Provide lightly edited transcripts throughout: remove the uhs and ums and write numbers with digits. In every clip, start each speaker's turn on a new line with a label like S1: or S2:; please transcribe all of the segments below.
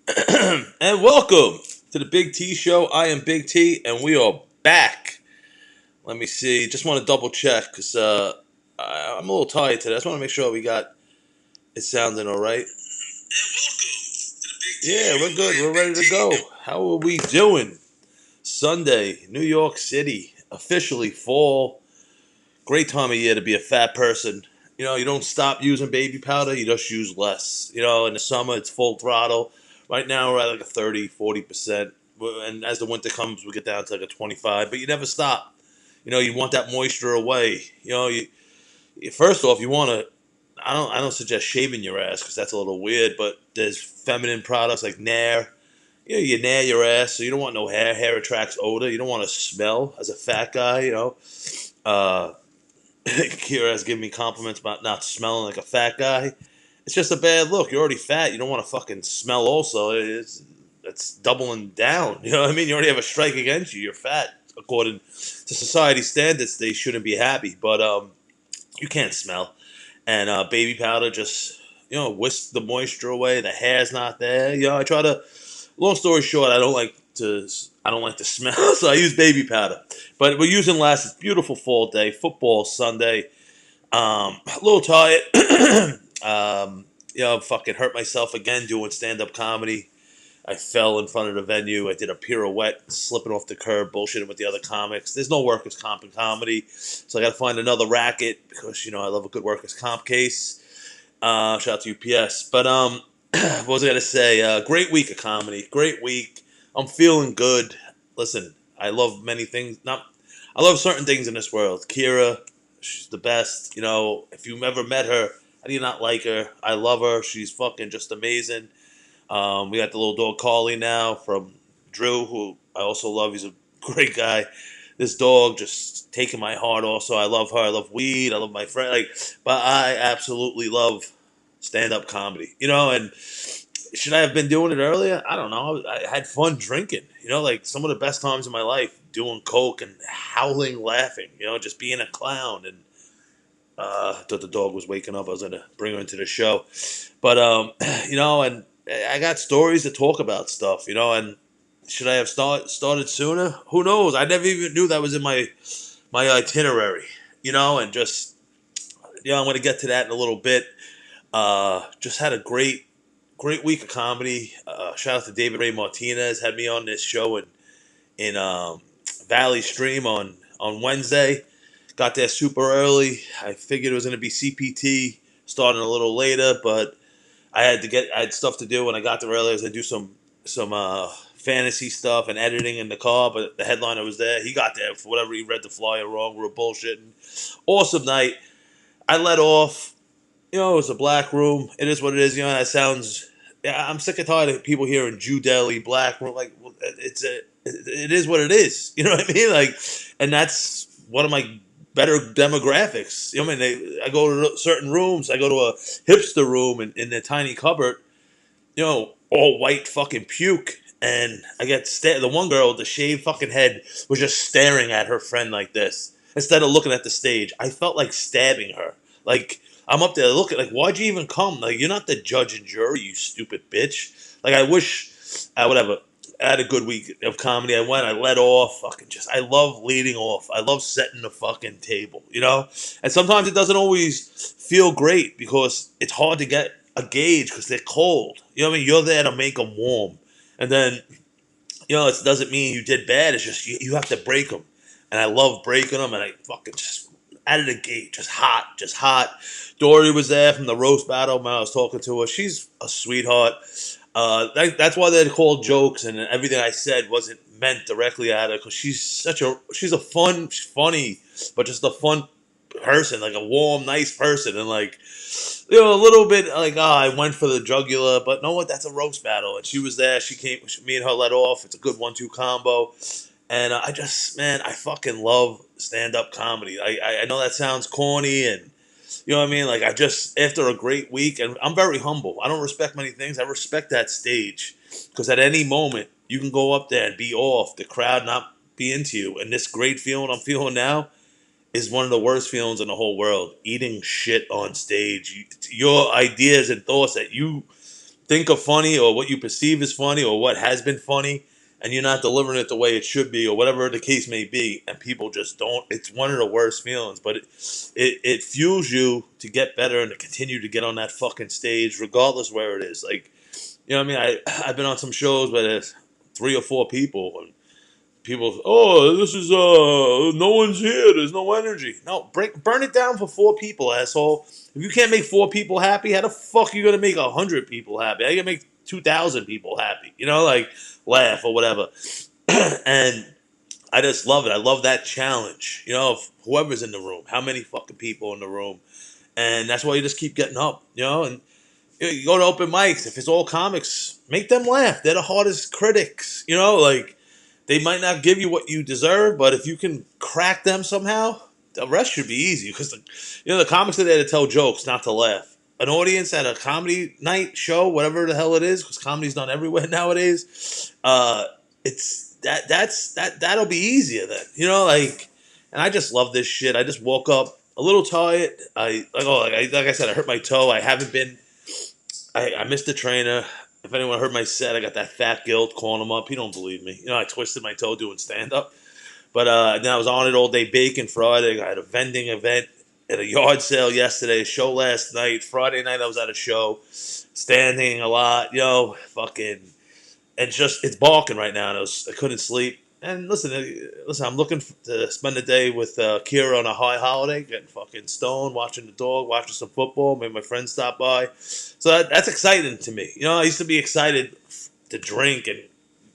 S1: And welcome to the Big T Show. I am Big T, and we are back. Let me see. Just want to double check because I'm a little tired today. I just want to make sure we got it sounding all right. Yeah, we're good. We're ready to go. How are we doing? Sunday, New York City, officially fall. Great time of year to be a fat person. You don't stop using baby powder, you just use less. In the summer, it's full throttle. Right now, we're at like a 30, 40%. And as the winter comes, we get down to like a 25, but you never stop. You want that moisture away. First off, you want to, I don't suggest shaving your ass because that's a little weird, but there's feminine products like Nair. You nair your ass, so you don't want no hair. Hair attracts odor. You don't want to smell as a fat guy. Uh, Kira has given me compliments about not smelling like a fat guy. It's just a bad look. You're already fat. You don't want to fucking smell also. That's doubling down. You know what I mean? You already have a strike against you. You're fat. According to society standards, they shouldn't be happy. But you can't smell. And baby powder just, whisks the moisture away. The hair's not there. I try to, long story short, I don't like to smell, so I use baby powder. But we're using last. It's a beautiful fall day, football Sunday. A little tired. Fucking hurt myself again doing stand up comedy. I fell in front of the venue. I did a pirouette, slipping off the curb, bullshitting with the other comics. There's no workers' comp in comedy, so I got to find another racket because I love a good workers' comp case. Shout out to UPS. But what was I gonna say? Great week of comedy. Great week. I'm feeling good. Listen, I love many things. Not, I love certain things in this world. Kira, she's the best. If you've ever met her, how do you not like her? I love her. She's fucking just amazing. We got the little dog Carly now from Drew, who I also love. He's a great guy. This dog just taking my heart. Also, I love her. I love weed. I love my friend. But I absolutely love stand-up comedy. And should I have been doing it earlier? I don't know. I had fun drinking. Like some of the best times in my life, doing coke and howling, laughing. Just being a clown. And I thought the dog was waking up. I was gonna bring her into the show, but and I got stories to talk about stuff. And should I have started sooner? Who knows? I never even knew that was in my itinerary. And just I'm gonna get to that in a little bit. Just had a great week of comedy. Shout out to David Ray Martinez, had me on this show in Valley Stream on Wednesday. Got there super early. I figured it was going to be CPT starting a little later, but I had stuff to do when I got there early. I was going to do some fantasy stuff and editing in the car, but the headliner was there. He got there for whatever, he read the flyer wrong. We were bullshitting. Awesome night. I let off. It was a black room. It is what it is. That sounds. Yeah, I'm sick and tired of people hearing Jew Deli, black room. Like, well, it is what it is. You know what I mean? Like, and that's one of my better demographics. I go to certain rooms. I go to a hipster room in a tiny cupboard. All white fucking puke. And I get the one girl with the shaved fucking head was just staring at her friend like this instead of looking at the stage. I felt like stabbing her. Like, I'm up there looking like, why'd you even come? Like, you're not the judge and jury, you stupid bitch. Like, I wish I would have I had a good week of comedy. I let off. I love leading off. I love setting the fucking table. And sometimes it doesn't always feel great because it's hard to get a gauge because they're cold. You know what I mean? You're there to make them warm. And then, it doesn't mean you did bad. It's just you have to break them. And I love breaking them. And I fucking just out of the gate, just hot, just hot. Dory was there from the roast battle when I was talking to her. She's a sweetheart. That's why they're called jokes, and everything I said wasn't meant directly at her because she's funny, but just a fun person, like a warm, nice person, and a little bit like I went for the jugular, but know what? That's a roast battle, and she was there. She came, me and her let off. It's a good 1-2 combo, and I fucking love stand up comedy. I know that sounds corny and you know what I mean? Like, after a great week, and I'm very humble. I don't respect many things. I respect that stage because at any moment, you can go up there and be off, the crowd not be into you. And this great feeling I'm feeling now is one of the worst feelings in the whole world. Eating shit on stage. Your ideas and thoughts that you think of funny or what you perceive as funny or what has been funny, and you're not delivering it the way it should be or whatever the case may be, and people just don't. It's one of the worst feelings, but it fuels you to get better and to continue to get on that fucking stage regardless where it is. Like, you know what I mean? I've been on some shows where there's 3 or 4 people, and people, oh, this is no one's here. There's no energy. No, burn it down for 4 people, asshole. If you can't make 4 people happy, how the fuck are you gonna make 100 people happy? How you gonna make 2,000 people happy? You know, like laugh or whatever. And I just love it. I love that challenge. You know, of whoever's in the room, how many fucking people in the room, and that's why you just keep getting up. You know, and you go to open mics. If it's all comics, make them laugh. They're the hardest critics. You know, like they might not give you what you deserve, but if you can crack them somehow, the rest should be easy. Because the comics are there to tell jokes, not to laugh. An audience at a comedy night show, whatever the hell it is, because comedy's done everywhere nowadays. It's that'll be easier then. You know, like, and I just love this shit. I just woke up a little tired. Like I said, I hurt my toe. I haven't been. I missed the trainer. If anyone heard my set, I got that fat guilt calling him up. He don't believe me. You know, I twisted my toe doing stand up. But then I was on it all day baking Friday. I had a vending event at a yard sale yesterday, a show last night. Friday night I was at a show, standing a lot, fucking, and it's balking right now. And I couldn't sleep. And listen, I'm looking to spend the day with Kira on a high holiday, getting fucking stoned, watching the dog, watching some football. Maybe my friends stop by. So that's exciting to me. You know, I used to be excited to drink and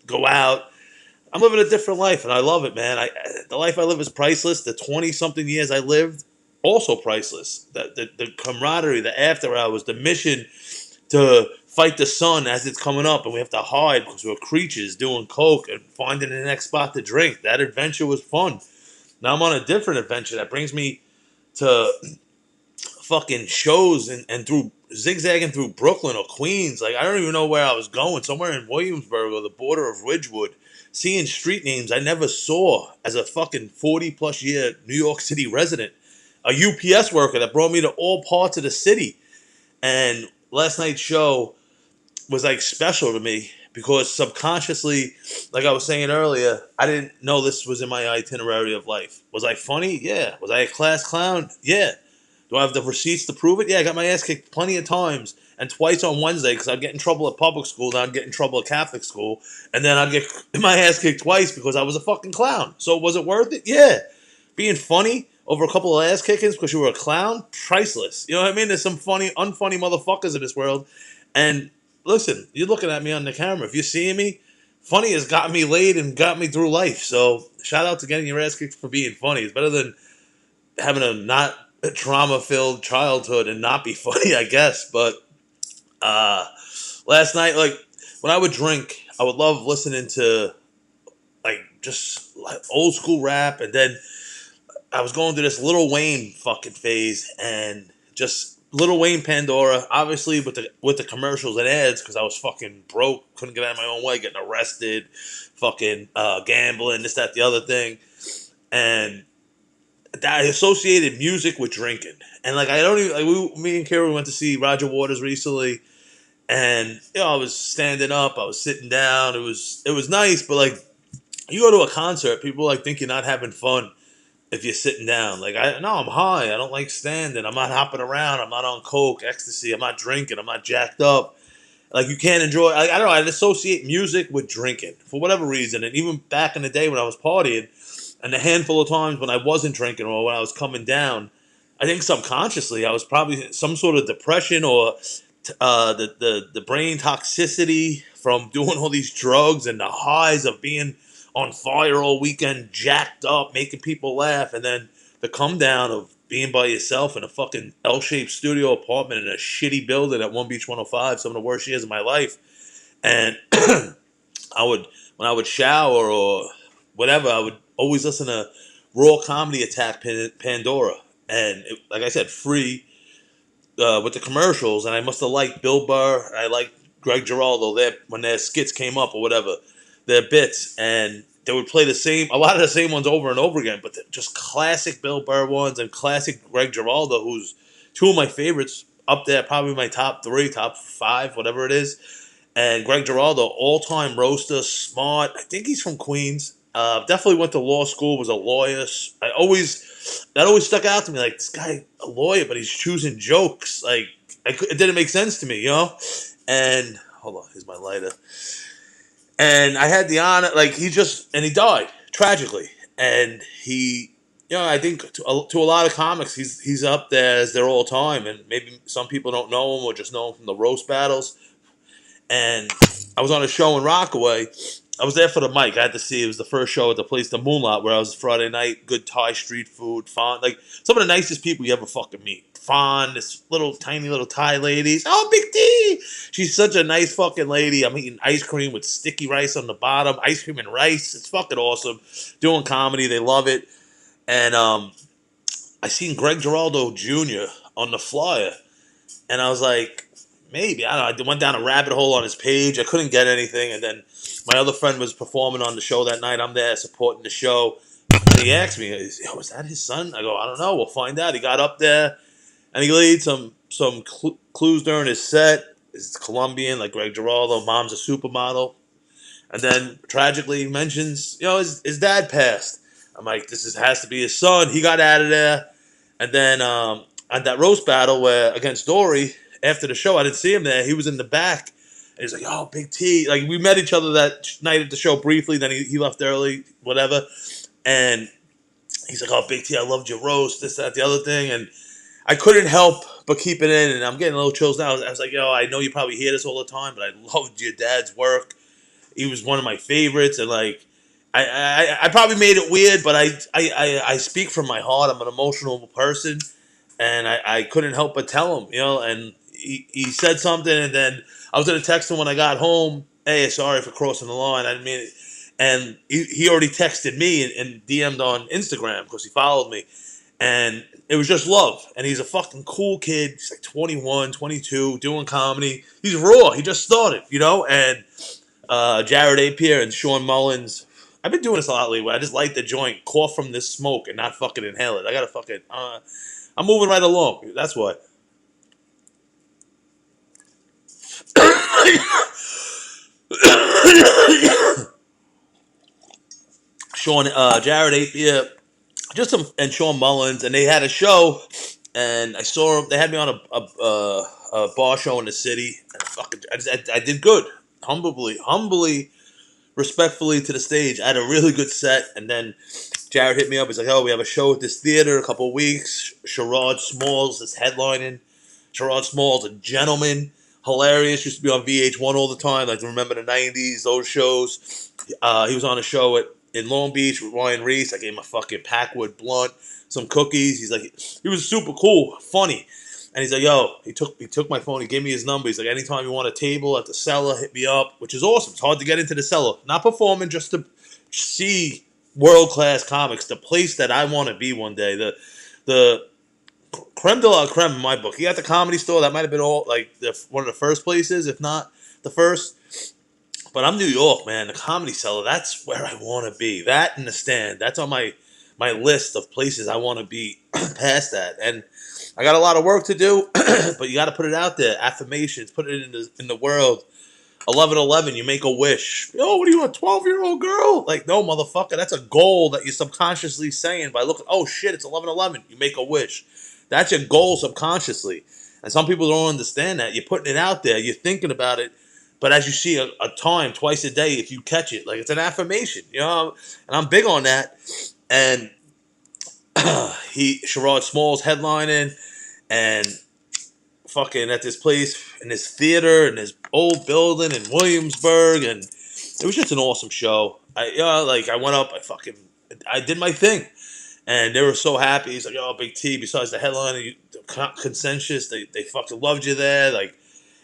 S1: go out. I'm living a different life, and I love it, man. The life I live is priceless. The 20-something years I lived, also priceless. The camaraderie, the after hours, the mission to fight the sun as it's coming up, and we have to hide because we're creatures doing coke and finding the next spot to drink. That adventure was fun. Now I'm on a different adventure that brings me to fucking shows and through zigzagging through Brooklyn or Queens. Like, I don't even know where I was going. Somewhere in Williamsburg or the border of Ridgewood. Seeing street names I never saw as a fucking 40-plus year New York City resident. A UPS worker that brought me to all parts of the city. And last night's show was like special to me because subconsciously, like I was saying earlier, I didn't know this was in my itinerary of life. Was I funny? Yeah. Was I a class clown? Yeah. Do I have the receipts to prove it? Yeah, I got my ass kicked plenty of times. And twice on Wednesday because I'd get in trouble at public school, then I'd get in trouble at Catholic school, and then I'd get my ass kicked twice because I was a fucking clown. So was it worth it? Yeah. Being funny over a couple of ass kickings because you were a clown? Priceless. You know what I mean? There's some funny, unfunny motherfuckers in this world. And listen, you're looking at me on the camera. If you're seeing me, funny has got me laid and got me through life. So shout out to getting your ass kicked for being funny. It's better than having a not trauma-filled childhood and not be funny, I guess. But last night, like, when I would drink, I would love listening to, like, just like old school rap. And then I was going through this Lil Wayne fucking phase, and just Lil Wayne Pandora, obviously with the commercials and ads, because I was fucking broke, couldn't get out of my own way, getting arrested, fucking gambling, this, that, the other thing. And I associated music with drinking. And, like, I don't even, like, me and Kara went to see Roger Waters recently, and, I was standing up, I was sitting down, it was nice, but, like, you go to a concert, people, like, think you're not having fun if you're sitting down. Like, I'm high, I don't like standing, I'm not hopping around, I'm not on coke, ecstasy, I'm not drinking, I'm not jacked up. Like, you can't enjoy, like, I don't know, I'd associate music with drinking, for whatever reason, and even back in the day when I was partying, and a handful of times when I wasn't drinking or when I was coming down, I think subconsciously I was probably some sort of depression or the brain toxicity from doing all these drugs and the highs of being on fire all weekend, jacked up, making people laugh, and then the come down of being by yourself in a fucking L-shaped studio apartment in a shitty building at One Beach 105, some of the worst years of my life. And when I would shower or whatever, I would always listen to Raw Comedy Attack Pandora. And like I said, free with the commercials. And I must have liked Bill Burr. I liked Greg Giraldo when their skits came up or whatever, their bits. And they would play a lot of the same ones over and over again, but just classic Bill Burr ones and classic Greg Giraldo, who's two of my favorites up there, probably my top 3, top 5, whatever it is. And Greg Giraldo, all-time roaster, smart. I think he's from Queens. Definitely went to law school, was a lawyer. That always stuck out to me. Like, this guy, a lawyer, but he's choosing jokes. Like, it didn't make sense to me, you know? And, hold on, here's my lighter. And I had the honor, like, he died, tragically. And I think to a lot of comics, he's up there as their all-time. And maybe some people don't know him or just know him from the roast battles. And I was on a show in Rockaway. I was there for the mic. I had to see. It was the first show at the place, the Moonlight, where I was Friday night. Good Thai street food. Fawn, like some of the nicest people you ever fucking meet. Fawn, this tiny little Thai lady. Oh, Big T. She's such a nice fucking lady. I'm eating ice cream with sticky rice on the bottom. Ice cream and rice. It's fucking awesome. Doing comedy. They love it. And I seen Greg Giraldo Jr. on the flyer. And I was like, maybe. I don't know. I went down a rabbit hole on his page. I couldn't get anything. And then my other friend was performing on the show that night. I'm there supporting the show. And he asked me, is that his son? I go, I don't know. We'll find out. He got up there and he laid some clues during his set. He's Colombian, like Greg Giraldo. Mom's a supermodel. And then tragically he mentions, his dad passed. I'm like, has to be his son. He got out of there. And then at that roast battle against Dory, after the show, I didn't see him there. He was in the back. And he's like, oh, Big T. Like, we met each other that night at the show briefly. Then he left early, whatever. And he's like, oh, Big T, I loved your roast, this, that, the other thing. And I couldn't help but keep it in. And I'm getting a little chills now. I was like, I know you probably hear this all the time, but I loved your dad's work. He was one of my favorites. And, like, I probably made it weird, but I speak from my heart. I'm an emotional person. And I couldn't help but tell him, and he said something, and then I was going to text him when I got home, hey, sorry for crossing the line, I didn't mean it. And he already texted me and DM'd on Instagram because he followed me. And it was just love. And he's a fucking cool kid. He's like 21, 22, doing comedy. He's raw. He just started, And Jared Apier and Sean Mullins. I've been doing this a lot lately. I just light the joint, cough from this smoke, and not fucking inhale it. I got to fucking... I'm moving right along. That's why. Jared Apier, and Sean Mullins, and they had a show, and I saw them. They had me on a bar show in the city. And I did good, humbly, respectfully to the stage. I had a really good set, and then Jared hit me up. He's like, oh, we have a show at this theater in a couple of weeks. Sherrod Smalls is headlining. Sherrod Smalls, a gentleman, hilarious. Used to be on VH1 all the time. Like, remember the 90s, those shows. He was on a show in Long Beach with Ryan Reese. I gave him a fucking Packwood blunt, some cookies. He's like, he was super cool, funny. And he's like, yo, he took my phone. He gave me his number. He's like, anytime you want a table at the cellar, hit me up, which is awesome. It's hard to get into the cellar. Not performing, just to see world-class comics, the place that I want to be one day, the creme de la creme in my book. He got the Comedy Store. That might have been one of the first places, if not the first. But I'm New York, man. The Comedy Cellar, that's where I want to be. That and the Stand. That's on my list of places I want to be past that. And I got a lot of work to do, but you got to put it out there. Affirmations, put it in the world. 11/11, you make a wish. What are you, a 12-year-old girl? Like, no, motherfucker, that's a goal that you're subconsciously saying by looking, oh, shit, it's 11/11, you make a wish. That's your goal subconsciously. And some people don't understand that. You're putting it out there, you're thinking about it, but as you see a time, twice a day, if you catch it, like, it's an affirmation, And I'm big on that. And Sherrod Smalls headlining, and fucking at this place, in this theater, in this old building in Williamsburg, and it was just an awesome show. I went up, I did my thing, and they were so happy. He's like, oh, Big T, besides the headline, consensus, they fucking loved you there. Like,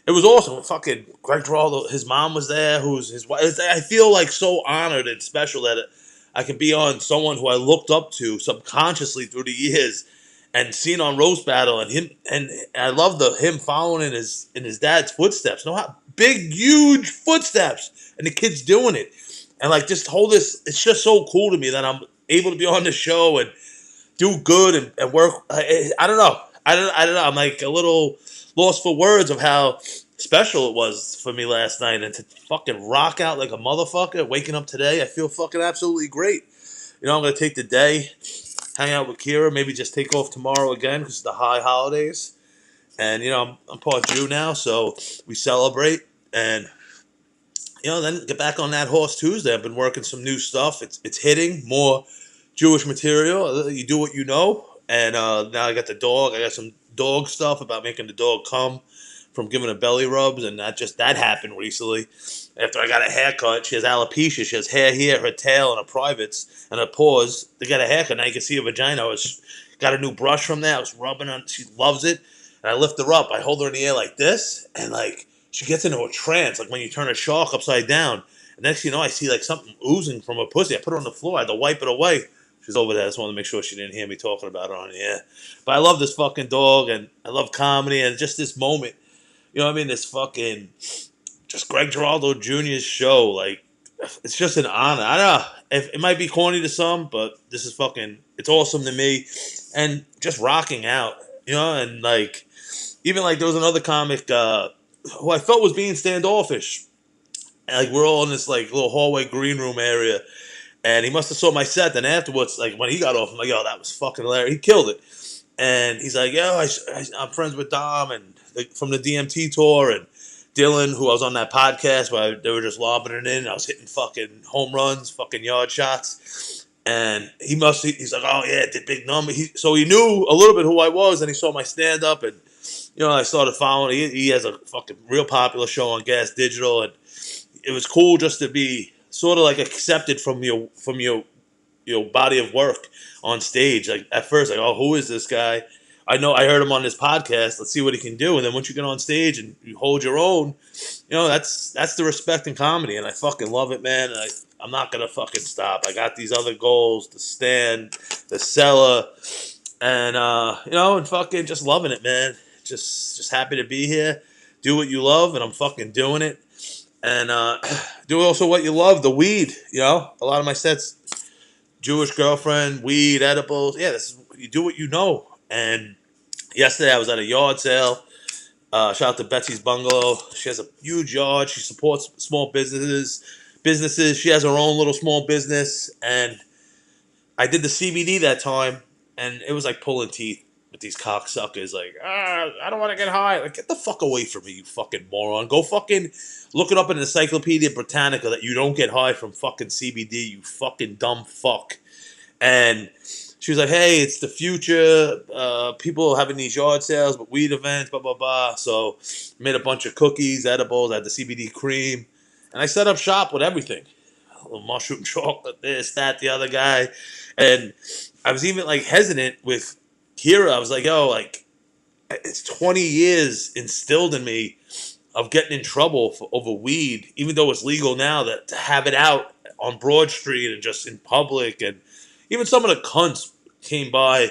S1: it was awesome. Fucking Greg Giraldo, his mom was there, who's his wife. I feel like so honored and special that I can be on someone who I looked up to subconsciously through the years, and seen on Roast Battle, and him, and I love him following in his dad's footsteps. Know how big, huge footsteps, and the kid's doing it, and like just hold this. It's just so cool to me that I'm able to be on the show and do good and work. I don't know. I don't know. I'm like a little lost for words of how special it was for me last night, and to fucking rock out like a motherfucker. Waking up today, I feel fucking absolutely great. I'm gonna take the day, hang out with Kira, maybe just take off tomorrow again because it's the high holidays. And I'm part Jew now, so we celebrate. And then get back on that horse Tuesday. I've been working some new stuff. It's hitting more Jewish material. You do what you know. And now I got the dog. I got some dog stuff about making the dog come from giving her belly rubs, and that happened recently. After I got a haircut, she has alopecia. She has hair here, her tail, and her privates, and her paws. They got a haircut. Now you can see her vagina. Got a new brush from there. I was rubbing on. She loves it. And I lift her up. I hold her in the air like this, and like she gets into a trance, like when you turn a shark upside down. And next thing you know, I see like something oozing from her pussy. I put her on the floor. I had to wipe it away. She's over there. I just wanted to make sure she didn't hear me talking about her on the air. But I love this fucking dog, and I love comedy, and just this moment. You know what I mean? This fucking, just Greg Giraldo Jr.'s show. Like, it's just an honor. I don't know. It might be corny to some, but this is fucking, it's awesome to me. And just rocking out, and like, even like there was another comic who I felt was being standoffish. And like, we're all in this like little hallway green room area. And he must have saw my set. Then afterwards, like when he got off, I'm like, yo, that was fucking hilarious. He killed it. And he's like, yo, I'm friends with Dom and from the DMT tour, and Dylan, who I was on that podcast where they were just lobbing it in. I was hitting fucking home runs, fucking yard shots. And he's like, oh yeah, did big number. So he knew a little bit who I was, and he saw my stand up, and I started following. He has a fucking real popular show on Gas Digital, and it was cool just to be sort of like accepted from your body of work on stage. Like at first, like, oh, who is this guy? I heard him on this podcast. Let's see what he can do. And then once you get on stage and you hold your own, that's the respect in comedy, and I fucking love it, man. And I'm not gonna fucking stop. I got these other goals: the stand, the cellar, and and fucking just loving it, man. Just happy to be here. Do what you love, and I'm fucking doing it. And do also what you love, the weed. A lot of my sets, Jewish girlfriend, weed, edibles. Yeah, you do what you know. And yesterday I was at a yard sale. Shout out to Betsy's Bungalow. She has a huge yard. She supports small businesses. She has her own little small business. And I did the CBD that time, and it was like pulling teeth with these cocksuckers. Like, I don't want to get high. Like, get the fuck away from me, you fucking moron. Go fucking look it up in Encyclopedia Britannica that you don't get high from fucking CBD, you fucking dumb fuck. And she was like, hey, it's the future. People having these yard sales, but weed events, blah, blah, blah. So I made a bunch of cookies, edibles. I had the CBD cream. And I set up shop with everything. A little mushroom chocolate, this, that, the other guy. And I was even like hesitant with Kira. I was like, yo, like, it's 20 years instilled in me of getting in trouble over weed, even though it's legal now, that to have it out on Broad Street and just in public. And even some of the cunts came by,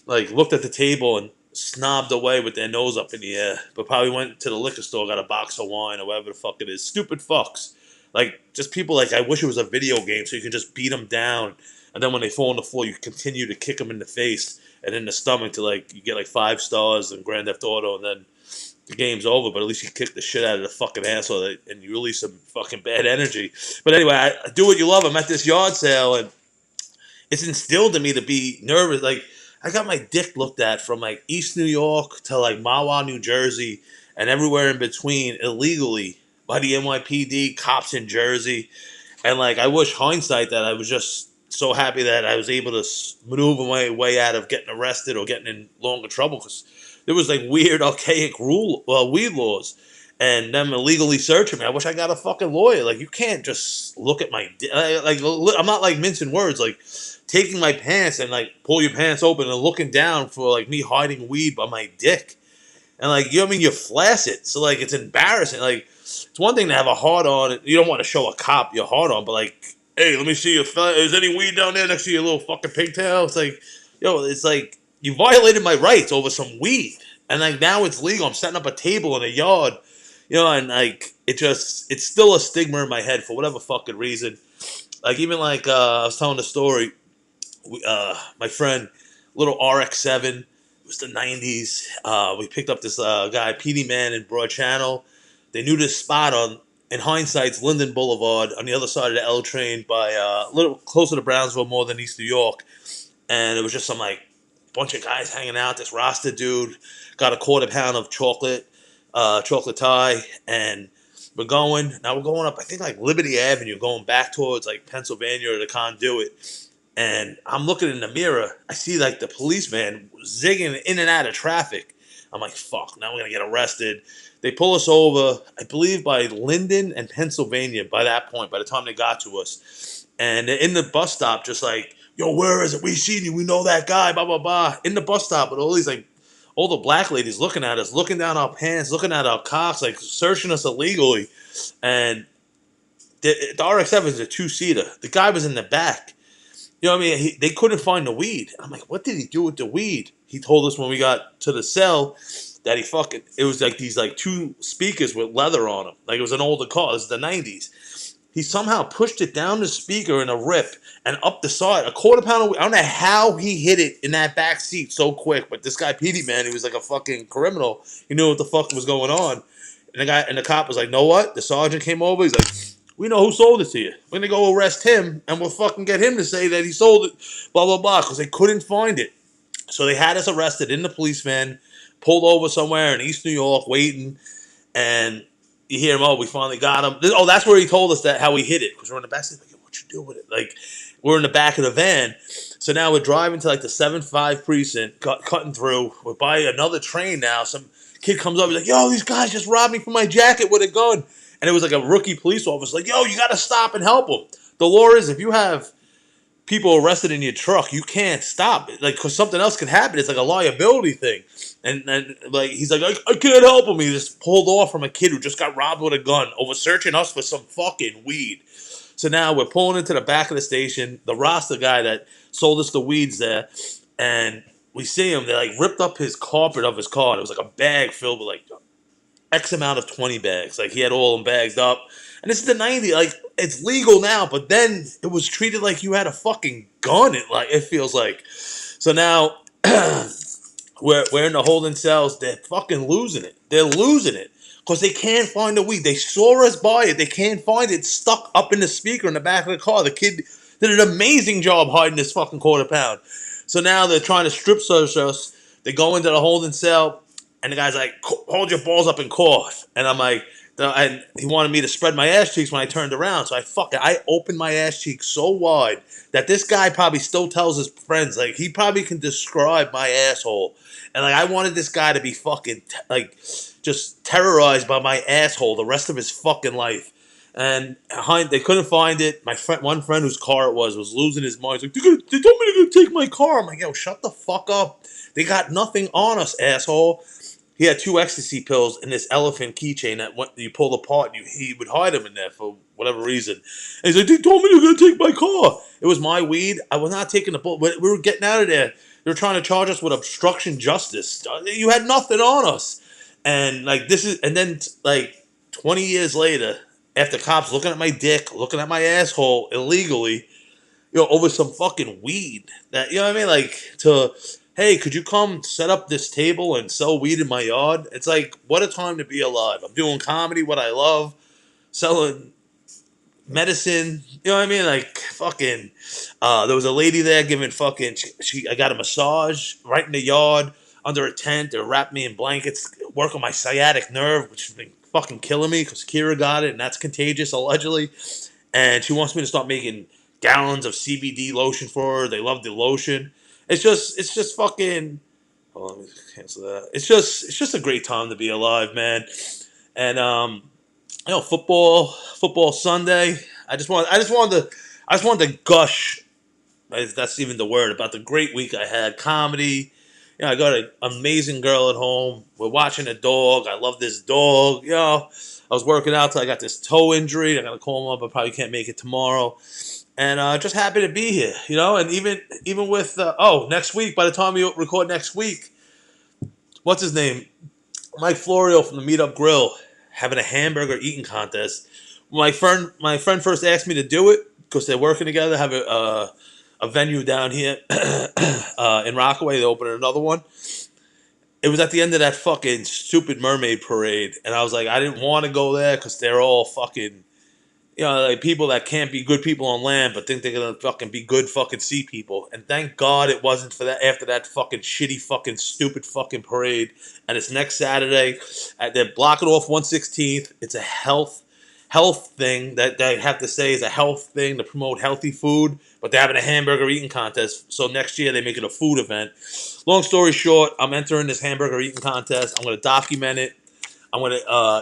S1: like, looked at the table and snobbed away with their nose up in the air, but probably went to the liquor store, got a box of wine or whatever the fuck it is. Stupid fucks. Like, just people like, I wish it was a video game so you can just beat them down, and then when they fall on the floor, you continue to kick them in the face and in the stomach to, like, you get like 5 stars in Grand Theft Auto, and then the game's over, but at least you kick the shit out of the fucking asshole and you release some fucking bad energy. But anyway, I do what you love. I'm at this yard sale, and it's instilled in me to be nervous. Like, I got my dick looked at from like East New York to like Mahwah, New Jersey, and everywhere in between illegally by the NYPD, cops in Jersey. And like, I wish hindsight that I was just so happy that I was able to maneuver my way out of getting arrested or getting in longer trouble, because there was like weird, archaic weed laws, and them illegally searching me. I wish I got a fucking lawyer. Like, you can't just look at my like. I'm not like mincing words. Like, taking my pants and like pull your pants open and looking down for like me hiding weed by my dick, and like, you know what I mean, you're flaccid, so like it's embarrassing. Like, it's one thing to have a hard on. You don't want to show a cop your hard on, but like, hey, let me see your is any weed down there next to your little fucking pigtail? It's like, yo, it's like you violated my rights over some weed, and like now it's legal. I'm setting up a table in a yard, and like it's still a stigma in my head for whatever fucking reason. Like, even like I was telling the story. My friend, little RX-7, It was the 90s. We picked up this guy, PD Man in Broad Channel. They knew this spot on, in hindsight, Linden Boulevard on the other side of the L train by a little closer to Brownsville more than East New York. And it was just some like bunch of guys hanging out. This Rasta dude got a quarter pound of chocolate tie, and we're going. Now we're going up, I think, like Liberty Avenue, going back towards like Pennsylvania or the Conduit. And I'm looking in the mirror. I see like the policeman zigging in and out of traffic. I'm like, fuck, now we're going to get arrested. They pull us over, I believe, by Linden and Pennsylvania by that point, by the time they got to us. And they're in the bus stop, just like, yo, where is it? We seen you. We know that guy, blah, blah, blah. In the bus stop with all these, like, all the black ladies looking at us, looking down our pants, looking at our cocks, like, searching us illegally. And the RX-7 is a two-seater. The guy was in the back. You know what I mean? They couldn't find the weed. I'm like, what did he do with the weed? He told us when we got to the cell that it was like these like two speakers with leather on them. Like it was an older car. This is the 90s. He somehow pushed it down the speaker in a rip and up the side. A quarter pound of weed. I don't know how he hit it in that back seat so quick. But this guy, PD Man, he was like a fucking criminal. He knew what the fuck was going on. And the cop was like, know what? The sergeant came over. He's like, we know who sold it to you. We're going to go arrest him, and we'll fucking get him to say that he sold it, blah, blah, blah, because they couldn't find it. So they had us arrested in the police van, pulled over somewhere in East New York, waiting, and you hear him, oh, we finally got him. Oh, that's where he told us that how he hid it, because we're in the back. Like, what you do with it? Like, we're in the back of the van. So now we're driving to, like, the 7-5 precinct, cutting through. We're by another train now. Some kid comes up, he's like, yo, these guys just robbed me from my jacket with a gun. And it was like a rookie police officer, like, yo, you got to stop and help them. The law is if you have people arrested in your truck, you can't stop it. Like, because something else could happen. It's like a liability thing. And like, he's like, I can't help him. He just pulled off from a kid who just got robbed with a gun over searching us for some fucking weed. So now we're pulling into the back of the station. The Rasta guy that sold us the weeds there. And we see him. They like ripped up his carpet of his car. It was like a bag filled with like X amount of 20 bags. Like he had all them bagged up. And this is the 90s. Like it's legal now, but then it was treated like you had a fucking gun. It feels like. So now we're in the holding cells. They're fucking losing it. They're losing it. Because they can't find the weed. They saw us buy it. They can't find it. It's stuck up in the speaker in the back of the car. The kid did an amazing job hiding this fucking quarter pound. So now they're trying to strip search us. They go into the holding cell. And the guy's like, hold your balls up and cough. And I'm like, and he wanted me to spread my ass cheeks when I turned around. So I opened my ass cheeks so wide that this guy probably still tells his friends, like, he probably can describe my asshole. And like, I wanted this guy to be fucking, just terrorized by my asshole the rest of his fucking life. And they couldn't find it. One friend whose car it was losing his mind. He's like, they told me they're going to take my car. I'm like, yo, shut the fuck up. They got nothing on us, asshole. He had 2 ecstasy pills in this elephant keychain that you pull apart and he would hide them in there for whatever reason. And he's like, they told me they were going to take my car. It was my weed. I was not taking the bullet. We were getting out of there. They were trying to charge us with obstruction justice. You had nothing on us. And then 20 years later, after cops looking at my dick, looking at my asshole illegally, over some fucking weed. That, you know what I mean? Like, hey, could you come set up this table and sell weed in my yard? It's like, what a time to be alive. I'm doing comedy, what I love, selling medicine. You know what I mean? Like, fucking, there was a lady there giving fucking, I got a massage right in the yard under a tent. They wrapped me in blankets, work on my sciatic nerve, which has been fucking killing me because Kira got it, and that's contagious, allegedly. And she wants me to start making gallons of CBD lotion for her. They love the lotion. It's just fucking. Oh, let me cancel that. It's just a great time to be alive, man. And football Sunday. I just wanted to gush. If that's even the word, about the great week I had. Comedy. I got an amazing girl at home. We're watching a dog. I love this dog. I was working out till I got this toe injury. I got to call him up. I probably can't make it tomorrow. And just happy to be here, and even with, next week, by the time we record next week, what's his name? Mike Florio from the Meetup Grill having a hamburger eating contest. My friend first asked me to do it because they're working together, have a venue down here in Rockaway. They opened another one. it was at the end of that fucking stupid mermaid parade, and I was like, I didn't want to go there because they're all fucking, like people that can't be good people on land, but think they're gonna fucking be good fucking sea people. And thank God it wasn't for that after that fucking shitty fucking stupid fucking parade. And it's next Saturday. They're blocking off 116th. It's a health thing that I have to say is a health thing to promote healthy food. But they're having a hamburger eating contest. So next year they make it a food event. Long story short, I'm entering this hamburger eating contest. I'm gonna document it. I'm gonna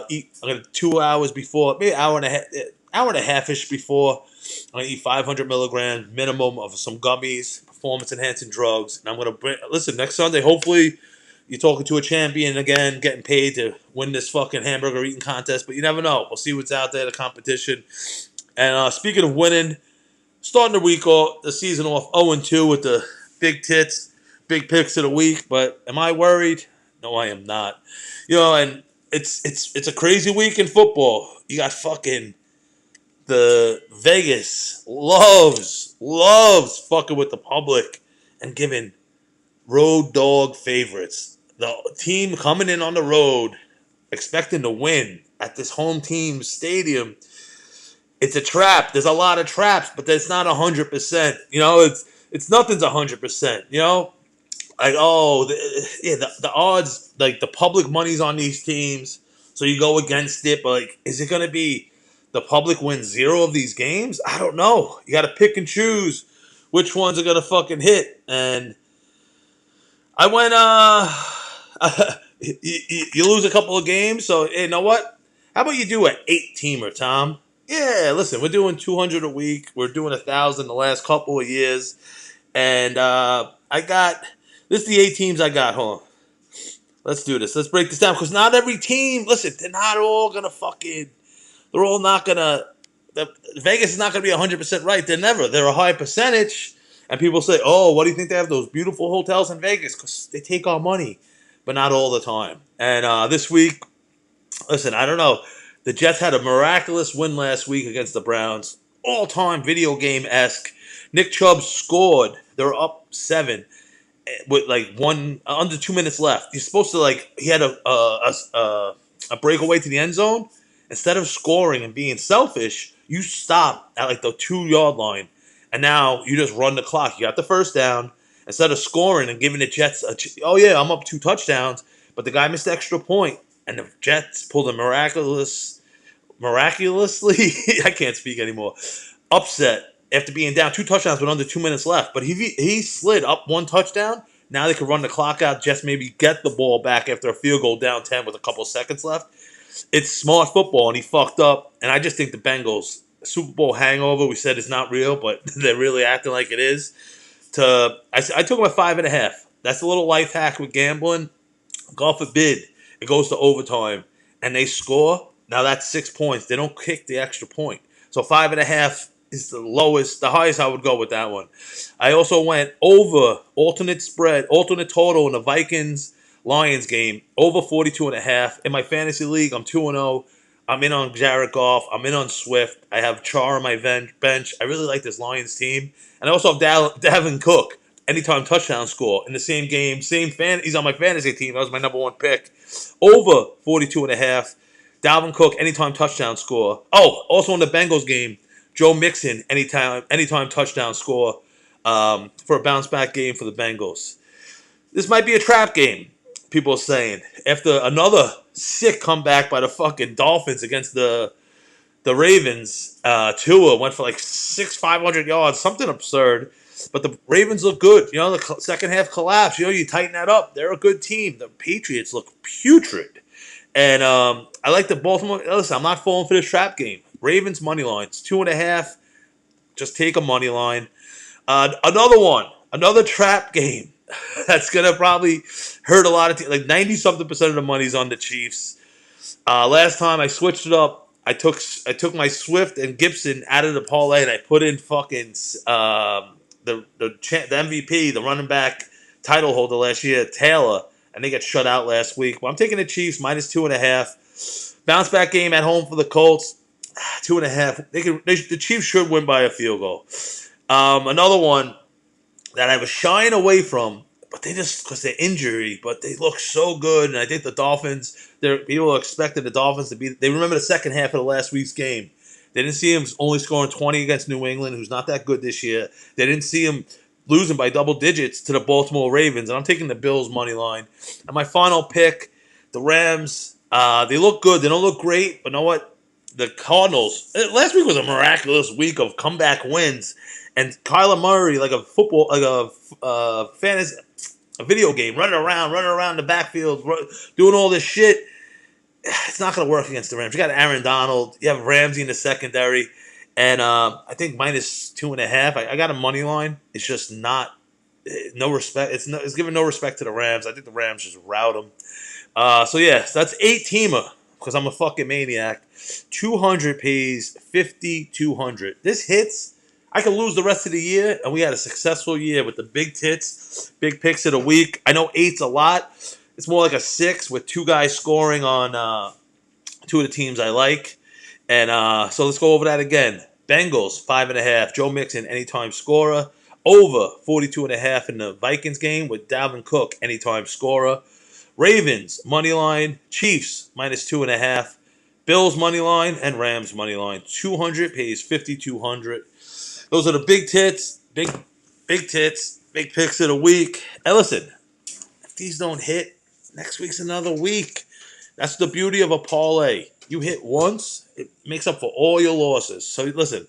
S1: eat. I'm gonna 2 hours before, maybe hour and a half ish before. I'm gonna eat 500 milligrams minimum of some gummies, performance enhancing drugs, and I'm gonna listen next Sunday. Hopefully, you're talking to a champion again, getting paid to win this fucking hamburger eating contest. But you never know. We'll see what's out there, the competition. And speaking of winning, starting the season off 0-2 with the big tits, big picks of the week. But am I worried? No, I am not. And it's a crazy week in football. You got fucking the Vegas loves fucking with the public and giving road dog favorites. The team coming in on the road expecting to win at this home team stadium. It's a trap. There's a lot of traps, but that's not 100%. It's nothing's 100%. Like the odds, like the public money's on these teams, so you go against it. But like, is it gonna be the public wins 0 of these games? I don't know. You got to pick and choose which ones are gonna fucking hit. And I went. You lose a couple of games, so hey, you know what? How about you do an 8-teamer, Tom? Yeah, listen, we're doing 200 a week. We're doing 1,000 the last couple of years, and I got this. Is the 8 teams I got. Hold on. Let's do this. Let's break this down because not every team. Listen, they're not all gonna fucking. They're all not gonna. Vegas is not gonna be 100% right. They're a high percentage, and people say, "Oh, what do you think they have those beautiful hotels in Vegas?" Because they take our money, but not all the time. And this week, listen, I don't know. The Jets had a miraculous win last week against the Browns. All-time video game-esque. Nick Chubb scored. They were up 7 with like under 2 minutes left. He's supposed to he had a breakaway to the end zone. Instead of scoring and being selfish, you stop at like the 2-yard line, and now you just run the clock. You got the first down. Instead of scoring and giving the Jets I'm up 2 touchdowns, but the guy missed the extra point, and the Jets pulled a miraculously, I can't speak anymore, upset after being down 2 touchdowns with under 2 minutes left. But he slid up 1 touchdown. Now they could run the clock out, Jets maybe get the ball back after a field goal down 10 with a couple seconds left. It's smart football, and he fucked up. And I just think the Bengals, Super Bowl hangover, we said it's not real, but they're really acting like it is. I took them at 5.5. That's a little life hack with gambling. God forbid it goes to overtime and they score. Now that's 6 points. They don't kick the extra point. So 5.5 is the lowest, the highest I would go with that one. I also went over alternate total in the Vikings-Lions game, over 42.5. In my fantasy league, I'm 2-0. I'm in on Jared Goff. I'm in on Swift. I have Char on my bench. I really like this Lions team. And I also have Dalvin Cook, anytime touchdown score in the same game. He's on my fantasy team. That was my number 1 pick. Over 42.5. Dalvin Cook, anytime touchdown score. Oh, also in the Bengals game, Joe Mixon, anytime touchdown score for a bounce back game for the Bengals. This might be a trap game, people are saying. After another sick comeback by the fucking Dolphins against the Ravens, Tua went for like 500 yards, something absurd. But the Ravens look good. The second half collapse. You tighten that up. They're a good team. The Patriots look putrid. And I like the Baltimore. Listen, I'm not falling for this trap game. Ravens money lines 2.5. Just take a money line. Another trap game that's gonna probably hurt a lot of teams. Like 90-something% of the money's on the Chiefs. Last time I switched it up. I took my Swift and Gibson out of the parlay and I put in fucking the MVP, the running back title holder last year, Taylor. And they got shut out last week. Well, I'm taking the Chiefs minus 2.5. Bounce back game at home for the Colts. 2.5. The Chiefs should win by a field goal. Another one that I was shying away from, but they just because they're injury, but they look so good. And I think the Dolphins, people expected the Dolphins to be. They remember the second half of the last week's game. They didn't see him only scoring 20 against New England, who's not that good this year. They didn't see him losing by double digits to the Baltimore Ravens. And I'm taking the Bills money line. And my final pick, the Rams. They look good. They don't look great, but you know what? The Cardinals. Last week was a miraculous week of comeback wins, and Kyler Murray, like a fantasy, a video game, running around the backfield, doing all this shit. It's not going to work against the Rams. You got Aaron Donald. You have Ramsey in the secondary, and I think -2.5. I got a money line. It's just not no respect. It's giving no respect to the Rams. I think the Rams just rout them. So that's 8-teamer because I'm a fucking maniac. 200 pays 5,200. This hits. I could lose the rest of the year, and we had a successful year with the big tits, big picks of the week. I know 8's a lot. It's more like a 6 with 2 guys scoring on 2 of the teams I like. And so let's go over that again. Bengals, 5.5. Joe Mixon, anytime scorer. Over 42.5 in the Vikings game with Dalvin Cook, anytime scorer. Ravens, money line. Chiefs, -2.5. Bills, money line. And Rams, money line. 200 pays 5,200. Those are the big tits, big tits, big picks of the week. And listen, if these don't hit, next week's another week. That's the beauty of a parlay. You hit once, it makes up for all your losses. So listen,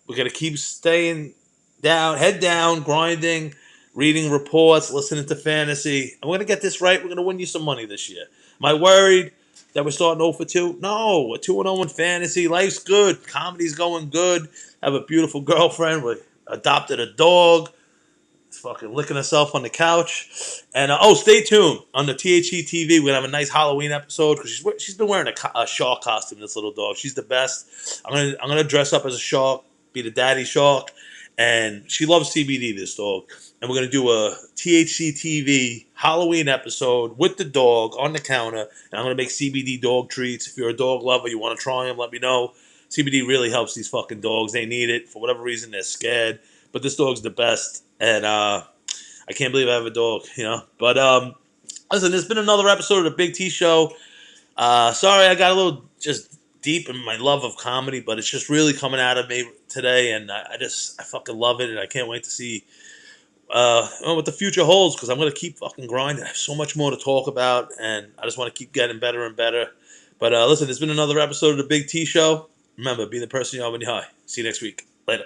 S1: we're going to keep staying down, head down, grinding, reading reports, listening to fantasy. And we're going to get this right. We're going to win you some money this year. Am I worried that we're starting 0 for 2? No, we're 2-0 in fantasy. Life's good. Comedy's going good. I have a beautiful girlfriend. We adopted a dog. Fucking licking herself on the couch. And stay tuned on the THC TV. We're gonna have a nice Halloween episode because she's been wearing a shark costume. This little dog, she's the best. I'm gonna dress up as a shark, be the daddy shark, and she loves CBD. This dog, and we're gonna do a THC TV Halloween episode with the dog on the counter, and I'm gonna make CBD dog treats. If you're a dog lover, you want to try them, let me know. CBD really helps these fucking dogs. They need it for whatever reason. They're scared, but this dog's the best. And I can't believe I have a dog, But listen, there's been another episode of the Big T Show. Sorry, I got a little just deep in my love of comedy, but it's just really coming out of me today, and I fucking love it, and I can't wait to see what the future holds because I'm gonna keep fucking grinding. I have so much more to talk about, and I just want to keep getting better and better. But listen, there's been another episode of the Big T Show. Remember, be the person you are when you're high. See you next week. Later.